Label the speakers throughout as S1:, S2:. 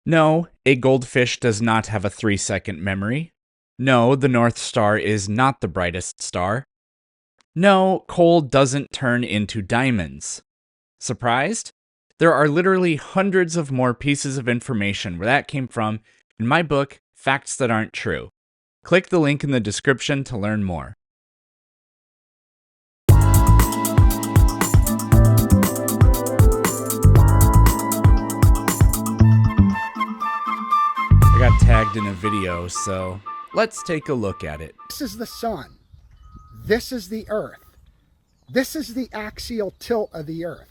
S1: No, a goldfish does not have a 3-second memory. No, the North Star is not the brightest star. No, coal doesn't turn into diamonds. Surprised? There are literally hundreds of more pieces of information where that came from in my book, Facts That Aren't True. Click the link in the description to learn more. I got tagged in a video, so let's take a look at it.
S2: This is the sun. This is the earth. This is the axial tilt of the earth.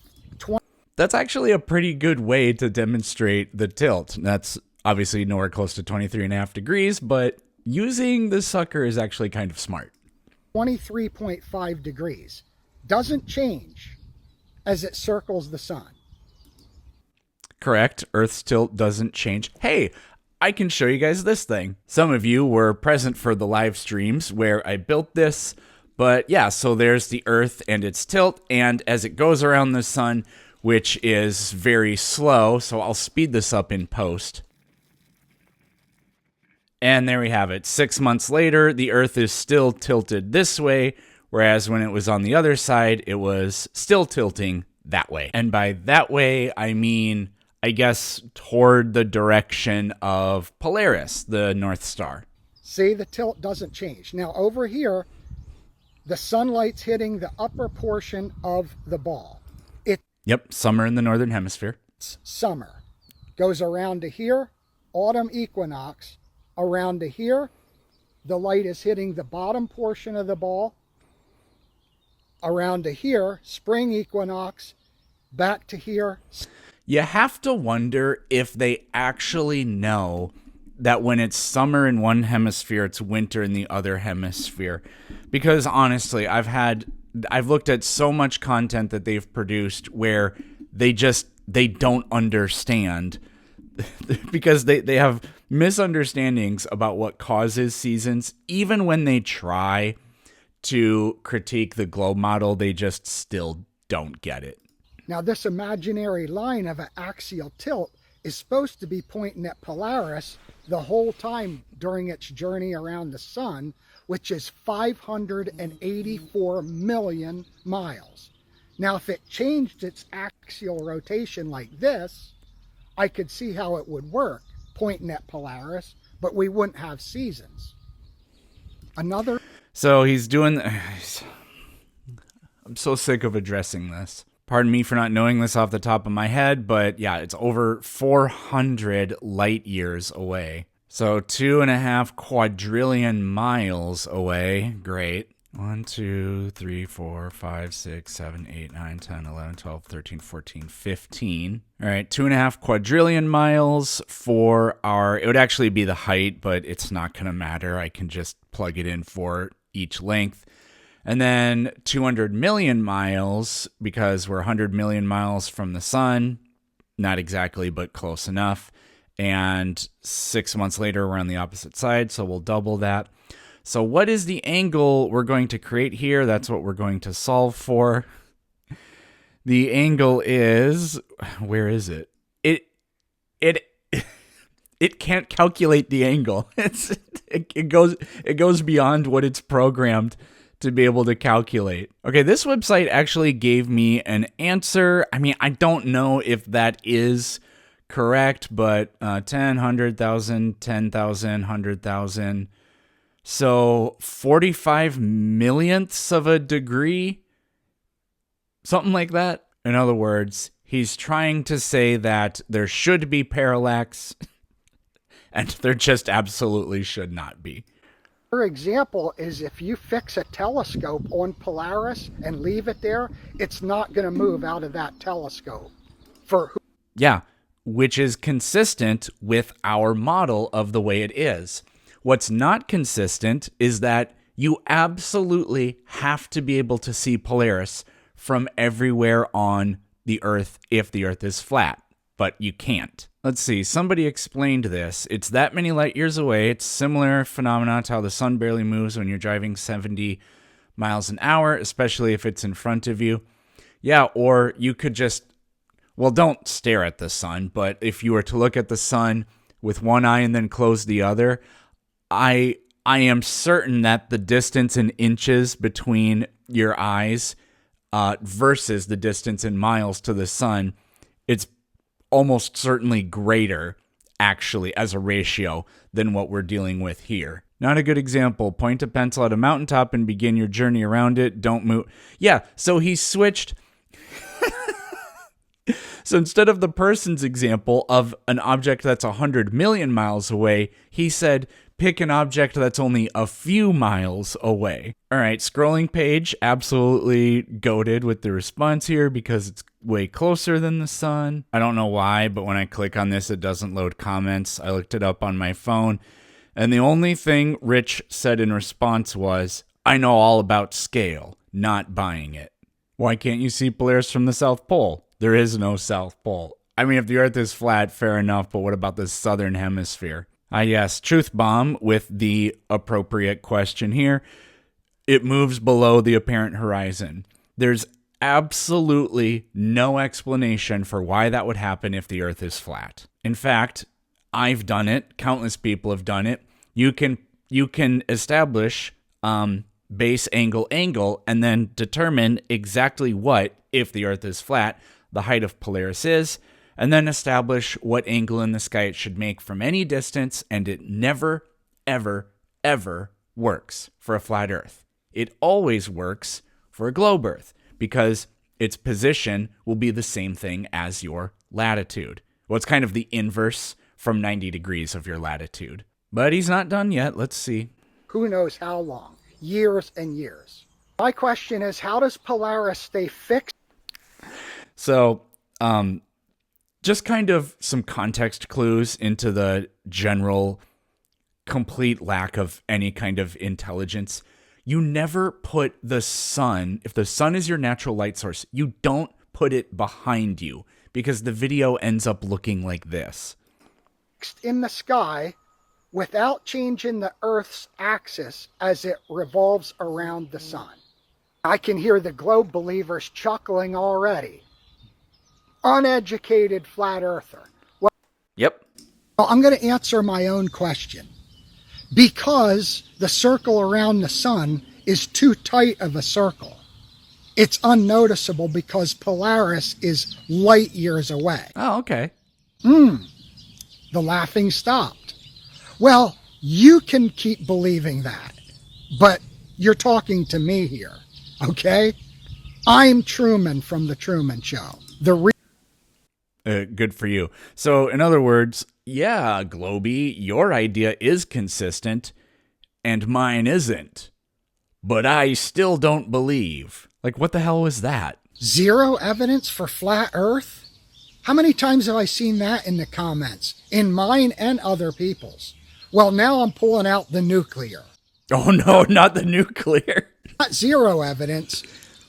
S1: That's actually a pretty good way to demonstrate the tilt. That's obviously nowhere close to 23.5 degrees, but using this sucker is actually kind of smart.
S2: 23.5 degrees. Doesn't change as it circles the sun.
S1: Correct. Earth's tilt doesn't change. Hey, I can show you guys this thing. Some of you were present for the live streams where I built this, but yeah, so there's the Earth and its tilt, and as it goes around the sun, which is very slow, so I'll speed this up in post. And there we have it. 6 months later, the Earth is still tilted this way, whereas when it was on the other side, it was still tilting that way. And by that way, I mean, I guess, toward the direction of Polaris, the North Star.
S2: See, the tilt doesn't change. Now over here, the sunlight's hitting the upper portion of the ball.
S1: Yep, summer in the Northern Hemisphere.
S2: It's summer. Goes around to here, autumn equinox. Around to here, the light is hitting the bottom portion of the ball. Around to here, spring equinox. Back to here.
S1: You have to wonder if they actually know that when it's summer in one hemisphere, it's winter in the other hemisphere. Because honestly, I've looked at so much content that they've produced where they don't understand because they have misunderstandings about what causes seasons. Even when they try to critique the globe model, they just still don't get it.
S2: Now this imaginary line of an axial tilt is supposed to be pointing at Polaris the whole time during its journey around the sun, which is 584 million miles. Now, if it changed its axial rotation like this, I could see how it would work, pointing at Polaris, but we wouldn't have seasons.
S1: So he's doing... I'm so sick of addressing this. Pardon me for not knowing this off the top of my head, but yeah, it's over 400 light years away. So 2.5 quadrillion miles away. Great. 1, 2, 3, 4, 5, 6, 7, 8, 9, 10, 11, 12, 13, 14, 15. All right, 2.5 quadrillion miles for our... It would actually be the height, but it's not going to matter. I can just plug it in for each length. And then 200 million miles, because we're 100 million miles from the sun. Not exactly, but close enough. And 6 months later, we're on the opposite side, so we'll double that. So what is the angle we're going to create here? That's what we're going to solve for. The angle is... Where is it? It can't calculate the angle. It goes beyond what it's programmed to be able to calculate. Okay, this website actually gave me an answer. I mean, I don't know if that is correct, but 10, 100,000, 10,000, 100,000. So 45 millionths of a degree, something like that. In other words, he's trying to say that there should be parallax, and there just absolutely should not be.
S2: For example, is if you fix a telescope on Polaris and leave it there, it's not going to move out of that telescope.
S1: Yeah, which is consistent with our model of the way it is. What's not consistent is that you absolutely have to be able to see Polaris from everywhere on the Earth if the Earth is flat, but you can't. Let's see, somebody explained this. It's that many light years away. It's similar phenomena to how the sun barely moves when you're driving 70 miles an hour, especially if it's in front of you. Yeah, or you could just Well, don't stare at the sun, but if you were to look at the sun with one eye and then close the other, I am certain that the distance in inches between your eyes versus the distance in miles to the sun, it's almost certainly greater, actually, as a ratio than what we're dealing with here. Not a good example. Point a pencil at a mountaintop and begin your journey around it. Don't move. Yeah, so he switched. So instead of the person's example of an object that's 100 million miles away, he said, pick an object that's only a few miles away. All right, scrolling page, absolutely goated with the response here because it's way closer than the sun. I don't know why, but when I click on this, it doesn't load comments. I looked it up on my phone, and the only thing Rich said in response was, I know all about scale, not buying it. Why can't you see Polaris from the South Pole? There is no South Pole. I mean, if the Earth is flat, fair enough, but what about the Southern Hemisphere? Yes, Truth Bomb with the appropriate question here. It moves below the apparent horizon. There's absolutely no explanation for why that would happen if the Earth is flat. In fact, I've done it. Countless people have done it. You can establish base angle, and then determine exactly what, if the Earth is flat, the height of Polaris is, and then establish what angle in the sky it should make from any distance, and it never, ever, ever works for a flat Earth. It always works for a globe Earth, because its position will be the same thing as your latitude. Well, it's kind of the inverse from 90 degrees of your latitude. But he's not done yet. Let's see.
S2: Who knows how long? Years and years. My question is, how does Polaris stay fixed?
S1: So, just kind of some context clues into the general complete lack of any kind of intelligence. You never put the sun, if the sun is your natural light source, you don't put it behind you because the video ends up looking like this.
S2: In the sky without changing the Earth's axis as it revolves around the sun. I can hear the globe believers chuckling already. Uneducated flat earther. Well,
S1: yep.
S2: Well, I'm going to answer my own question. Because the circle around the sun is too tight of a circle, it's unnoticeable because Polaris is light years away.
S1: Oh, okay.
S2: The laughing stopped. Well, you can keep believing that, but you're talking to me here, okay? I'm Truman from The Truman Show.
S1: Good for you. So, in other words, yeah, Globey, your idea is consistent, and mine isn't. But I still don't believe. Like, what the hell was that?
S2: Zero evidence for flat Earth? How many times have I seen that in the comments? In mine and other people's. Well, now I'm pulling out the nuclear.
S1: Oh, no, not the nuclear.
S2: Not zero evidence.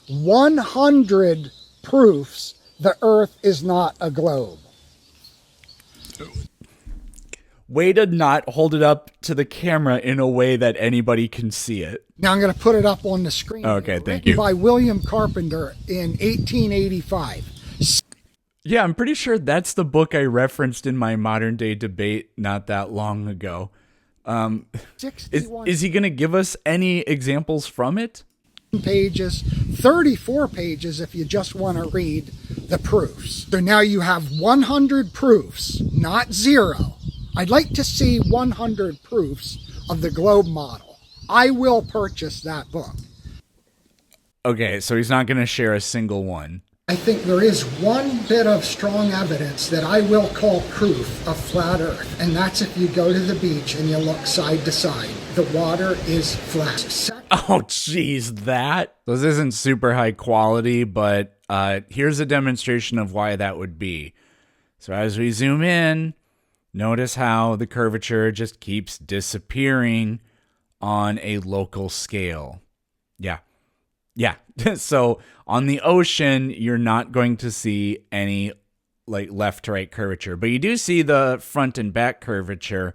S2: 100 proofs the Earth is not a globe.
S1: Way to not hold it up to the camera in a way that anybody can see it.
S2: Now I'm going to put it up on the screen.
S1: Okay, thank you.
S2: By William Carpenter in 1885.
S1: Yeah, I'm pretty sure that's the book I referenced in my modern day debate not that long ago. Is he going to give us any examples from it?
S2: Pages, 34 pages if you just want to read the proofs. So now you have 100 proofs, not zero. I'd like to see 100 proofs of the globe model. I will purchase that book.
S1: Okay, so he's not going to share a single one.
S2: I think there is one bit of strong evidence that I will call proof of flat Earth, and that's if you go to the beach and you look side to side. The water is flat.
S1: Oh, geez, that? This isn't super high quality, but here's a demonstration of why that would be. So as we zoom in, notice how the curvature just keeps disappearing on a local scale. Yeah. So on the ocean, you're not going to see any like left to right curvature, but you do see the front and back curvature.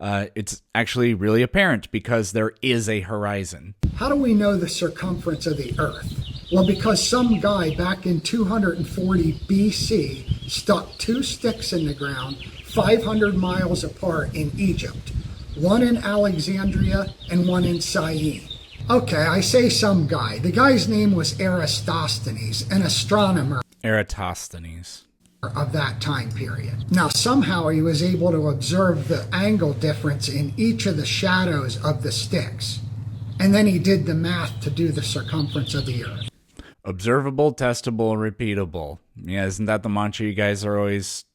S1: It's actually really apparent because there is a horizon.
S2: How do we know the circumference of the Earth? Well, because some guy back in 240 BC stuck two sticks in the ground 500 miles apart in Egypt, one in Alexandria and one in Syene. Okay, I say some guy. The guy's name was Eratosthenes, an astronomer
S1: Eratosthenes.
S2: of that time period. Now, somehow he was able to observe the angle difference in each of the shadows of the sticks. And then he did the math to do the circumference of the Earth.
S1: Observable, testable, repeatable. Yeah, isn't that the mantra you guys are always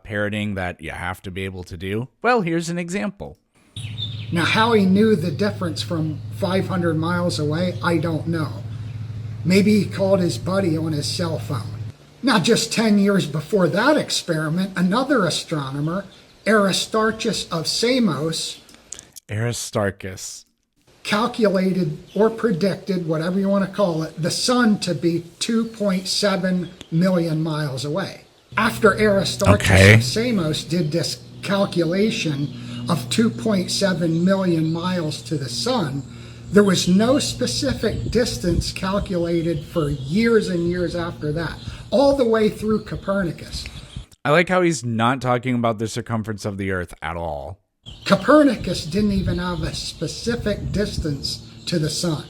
S1: parroting that you have to be able to do? Well, here's an example.
S2: Now, how he knew the difference from 500 miles away, I don't know. Maybe he called his buddy on his cell phone. Now, just 10 years before that experiment, another astronomer, Aristarchus of Samos,
S1: Aristarchus,
S2: calculated or predicted, whatever you want to call it, the sun to be 2.7 million miles away. After Aristarchus of Samos did this calculation of 2.7 million miles to the sun, there was no specific distance calculated for years and years after that, all the way through Copernicus.
S1: I like how he's not talking about the circumference of the Earth at all.
S2: Copernicus didn't even have a specific distance to the sun.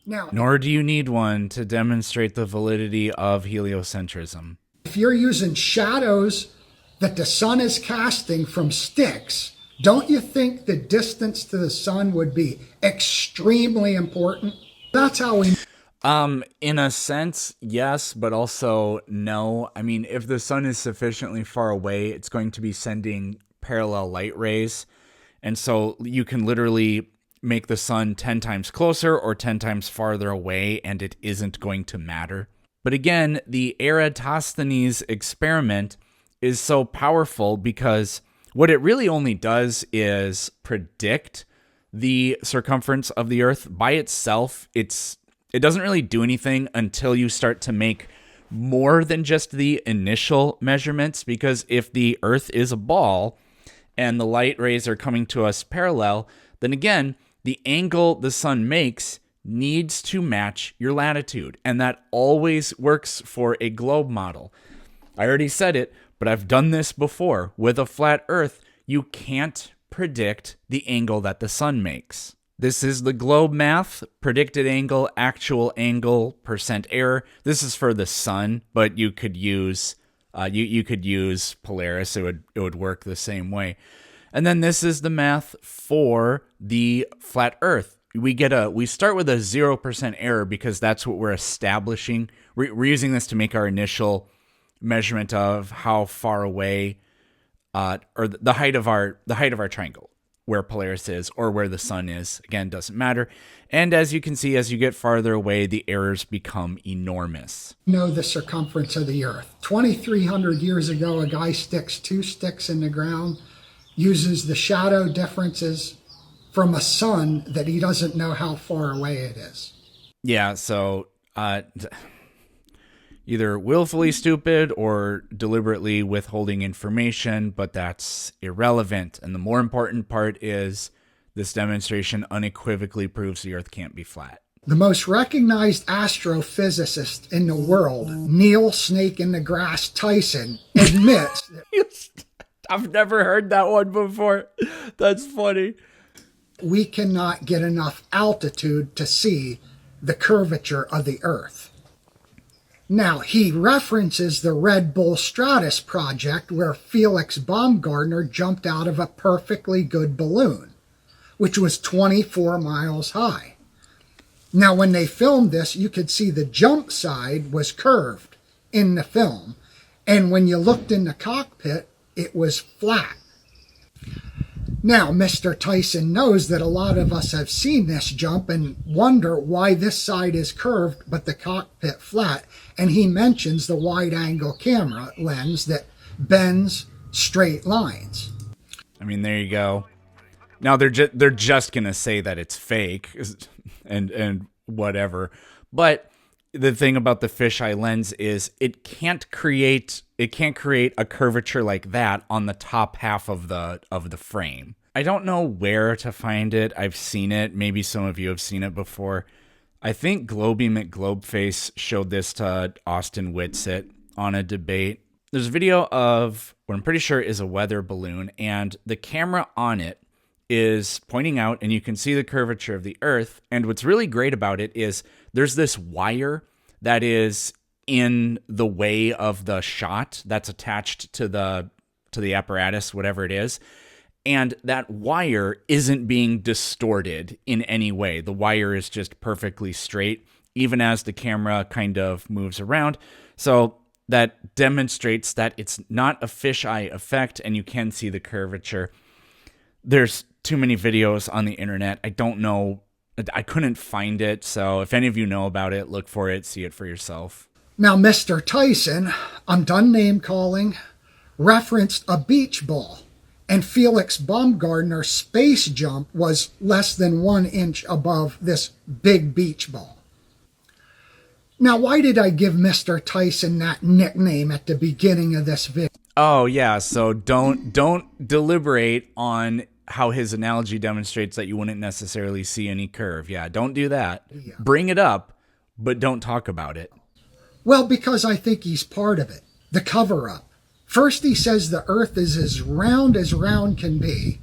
S2: Now,
S1: nor do you need one to demonstrate the validity of heliocentrism.
S2: If you're using shadows that the sun is casting from sticks, don't you think the distance to the sun would be extremely important? That's how we...
S1: In a sense, yes, but also no. I mean, if the sun is sufficiently far away, it's going to be sending parallel light rays. And so you can literally make the sun 10 times closer or 10 times farther away, and it isn't going to matter. But again, the Eratosthenes experiment is so powerful because what it really only does is predict the circumference of the Earth. By itself, it doesn't really do anything until you start to make more than just the initial measurements, because if the Earth is a ball and the light rays are coming to us parallel, then again, the angle the sun makes needs to match your latitude. And that always works for a globe model. I already said it, but I've done this before. With a flat Earth, you can't predict the angle that the sun makes. This is the globe math, predicted angle, actual angle, percent error. This is for the sun, but you could use you could use Polaris. It would work the same way. And then this is the math for the flat Earth. We start with a 0% error because that's what we're establishing. We're using this to make our initial measurement of how far away, or the height of our triangle, where Polaris is or where the sun is. Again, doesn't matter. And as you can see, as you get farther away, the errors become enormous.
S2: Know the circumference of the Earth. 2,300 years ago, a guy sticks two sticks in the ground, uses the shadow differences from a sun that he doesn't know how far away it is.
S1: Yeah, so either willfully stupid or deliberately withholding information, but that's irrelevant. And the more important part is this demonstration unequivocally proves the Earth can't be flat.
S2: The most recognized astrophysicist in the world, Neil Snake in the Grass Tyson, admits that
S1: I've never heard that one before. That's funny.
S2: We cannot get enough altitude to see the curvature of the Earth. Now, he references the Red Bull Stratus project where Felix Baumgartner jumped out of a perfectly good balloon, which was 24 miles high. Now, when they filmed this, you could see the jump side was curved in the film, and when you looked in the cockpit, it was flat. Now, Mr. Tyson knows that a lot of us have seen this jump and wonder why this side is curved but the cockpit flat, and he mentions the wide-angle camera lens that bends straight lines.
S1: I mean, there you go. Now they're just gonna say that it's fake and whatever, but the thing about the fisheye lens is it can't create a curvature like that on the top half of the frame. I don't know where to find it. I've seen it. Maybe some of you have seen it before. I think Globey McGlobeface showed this to Austin Whitsitt on a debate. There's a video of what I'm pretty sure is a weather balloon, and the camera on it is pointing out, and you can see the curvature of the Earth. And what's really great about it is there's this wire that is in the way of the shot that's attached to the apparatus, whatever it is. And that wire isn't being distorted in any way. The wire is just perfectly straight, even as the camera kind of moves around. So that demonstrates that it's not a fisheye effect, and you can see the curvature. There's too many videos on the internet. I don't know. I couldn't find it. So if any of you know about it, look for it, see it for yourself.
S2: Now, Mr. Tyson, I'm done name calling, referenced a beach ball. And Felix Baumgartner's space jump was less than 1 inch above this big beach ball. Now, why did I give Mr. Tyson that nickname at the beginning of this video?
S1: Oh, yeah. So don't deliberate on how his analogy demonstrates that you wouldn't necessarily see any curve. Yeah, don't do that. Yeah. Bring it up, but don't talk about it.
S2: Well, because I think he's part of it. The cover-up. First, he says the Earth is as round can be.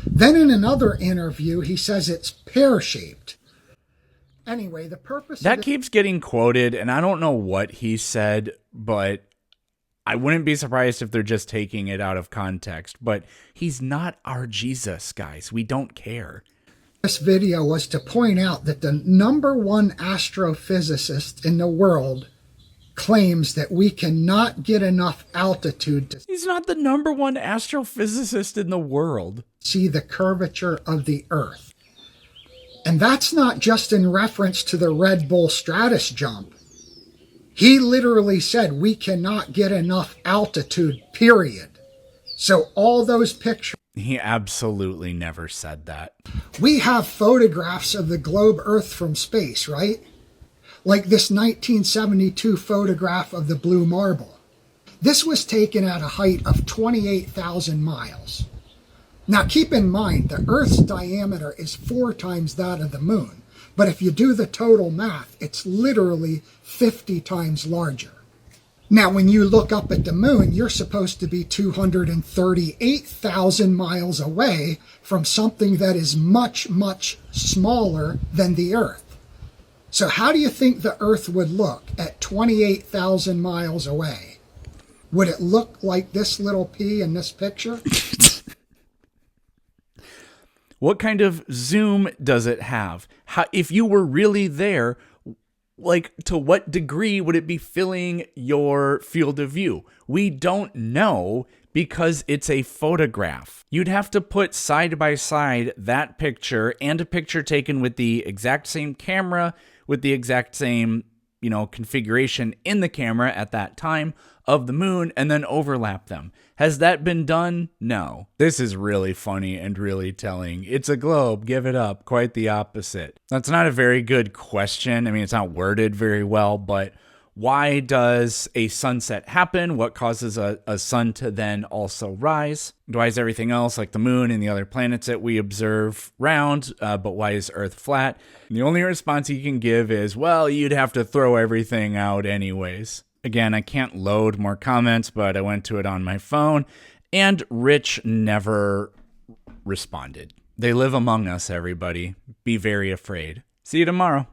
S2: Then in another interview, he says it's pear-shaped. Anyway, the purpose
S1: that keeps getting quoted, and I don't know what he said, but I wouldn't be surprised if they're just taking it out of context. But he's not our Jesus, guys. We don't care.
S2: This video was to point out that the #1 astrophysicist in the world claims that we cannot get enough altitude to...
S1: He's not the #1 astrophysicist in the world.
S2: ...see the curvature of the Earth. And that's not just in reference to the Red Bull Stratus jump. He literally said we cannot get enough altitude, period. So all those pictures...
S1: He absolutely never said that.
S2: We have photographs of the globe Earth from space, right? Like this 1972 photograph of the Blue Marble. This was taken at a height of 28,000 miles. Now keep in mind, the Earth's diameter is 4 times that of the Moon. But if you do the total math, it's literally 50 times larger. Now when you look up at the Moon, you're supposed to be 238,000 miles away from something that is much, much smaller than the Earth. So how do you think the Earth would look at 28,000 miles away? Would it look like this little pea in this picture?
S1: What kind of zoom does it have? How, if you were really there, like, to what degree would it be filling your field of view? We don't know because it's a photograph. You'd have to put side by side that picture and a picture taken with the exact same camera, with the exact same, configuration in the camera at that time of the moon, and then overlap them. Has that been done? No. This is really funny and really telling. It's a globe. Give it up. Quite the opposite. That's not a very good question. I mean, it's not worded very well, but why does a sunset happen? What causes a sun to then also rise? Why is everything else, like the moon and the other planets that we observe, round, but why is Earth flat? And the only response you can give is, well, you'd have to throw everything out anyways. Again, I can't load more comments, but I went to it on my phone, and Rich never responded. They live among us, everybody. Be very afraid. See you tomorrow.